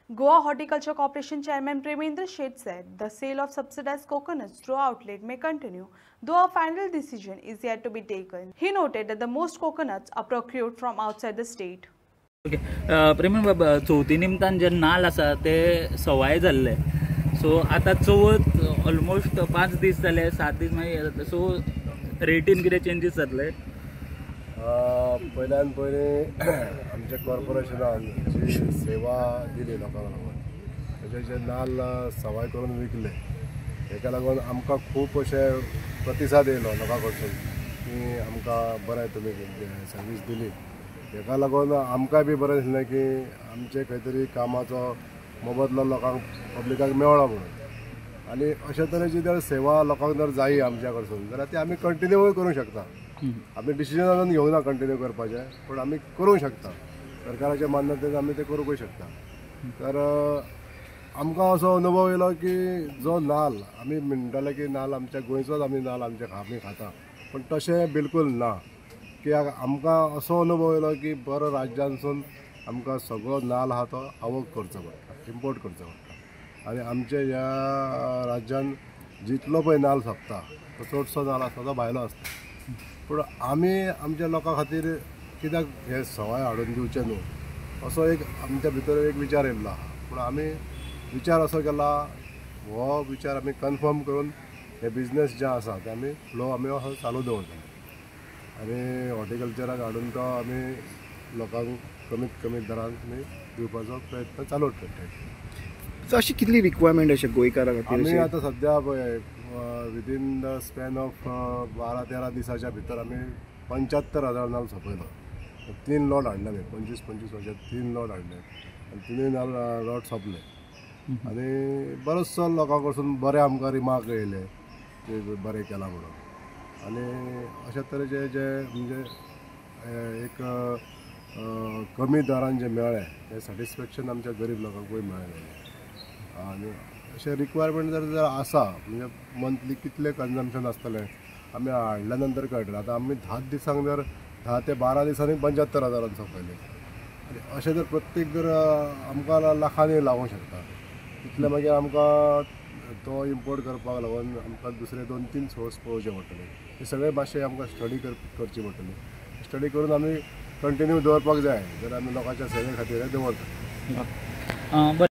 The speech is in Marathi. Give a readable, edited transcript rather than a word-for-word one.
Goa Horticulture Corporation Chairman Premendra Sheth said the sale of subsidized coconuts through outlet may continue, though a final decision is yet to be taken. He noted that the most coconuts are procured from outside the state. Okay प्रेमीण बाबा, चवथी निमतान जे नाल आसा ते सवाय जाल्ले. सो आतां चवथ ऑलमोस्ट 5 दीस जाले, 7 दीस मागीर. सो रेटीन कितें चेंजीस जातले? पयल्यान पयलीं आमच्या कॉर्पोरेशनान जी सेवा दिली लोकांक लागून तेजे जे नाल्ल सवाय करून विकले, हेका लागून आमकां खूब अशे प्रतिसाद येयलो लोकां कडसून की आमकां बरें तुमी सर्वीस दिली. हेका लागून आमकांय बी बरें दिसलें की आमचे खंय तरी कामाचो मोबदलो लोकांक पब्लिकाक मेळ्ळो म्हणून. आनी अशे तरेची जर सेवा लोकांक जर जायी आमच्या कडसून जाल्यार ती आमी कंटिन्यूय करूंक शकता. आमी डिसिजन घेवंक ना कंटिन्यू करपाचें, पूण आमी करूंक शकता. सरकाराच्या मान्यतेन आमी तें करूंकूय शकता. तर आमकां असो अनुभव येयलो की जो नाल्ल आमी म्हणटाले की नाल्ल आमच्या गोंयचोच आमी नाल्ल आमी खाता, पूण तशें बिलकूल ना. कित्याक आमकां असो अनुभव येयलो की बरो राज्यांसून आमकां सगळो नाल्ल आहा तो आवक करचो पडटा, इम्पोर्ट करचो पडटा. आनी आमच्या ह्या राज्यान जितलो पळय नाल्ल सोंपता तो चडसो नाल्ल आसता तो भायलो आसता. पूण आमी आमच्या लोकां खातीर कित्याक हे सवाय हाडून दिवचे न्हू असो एक आमच्या भितर एक विचार येयल्लो आहा. पूण आमी विचार असो केला, हो विचार आमी कन्फर्म करून हे बिजनेस जे आसा ते आमी फ्लो आमी असो चालू दवरतले. आनी हॉर्टिकल्चराक हाडून तो आमी लोकांक कमीत कमी दरान आमी दिवपाचो प्रयत्न चालू करता. अशी कितली रिक्वायरमेंट अशे गोंयकारां खातीर? आमी आतां सद्या पळय विदीन द स्पॅन ऑफ 12-13 दिसाच्या भितर आमी 75,000 नाल्ल सोंपयलो. 3 लॉट हाडले आमी, 25-25 वर्षात 3 लॉट हाडले आनी 3 लॉट सोंपले. आनी बरोचसो लोकां कडसून बरे आमकां रिमार्क येयले की बरें केलां म्हणून. आनी अशा तरेचे जे म्हणजे एक कमी दरान जे मेळ्ळे ते सॅटिस्फॅक्शन आमच्या गरीब लोकांकूय मेळ्ळें. आनी अशे रिक्वायरमेंट जर आसा म्हणजे मंथली कितले कन्जम्पशन आसतलें आमी हाडल्या नंतर कळटलें. आतां आमी 10 दिसांक जर 10 ते 12 दिसांनी 75,000 सोंपयले आनी अशें जर प्रत्येक जर आमकां लाखांनी लागूंक शकता. तितले मागीर आमकां तो इम्पोर्ट करपाक लागून आमकां दुसरे 2-3 सोर्स पळोवचे पडटले. हे सगळे मातशें आमकां स्टडी करची पडटली. स्टडी करून आमी कंटिन्यू दवरपाक जाय, जर आमी लोकांच्या सेवे खातीर दवरता.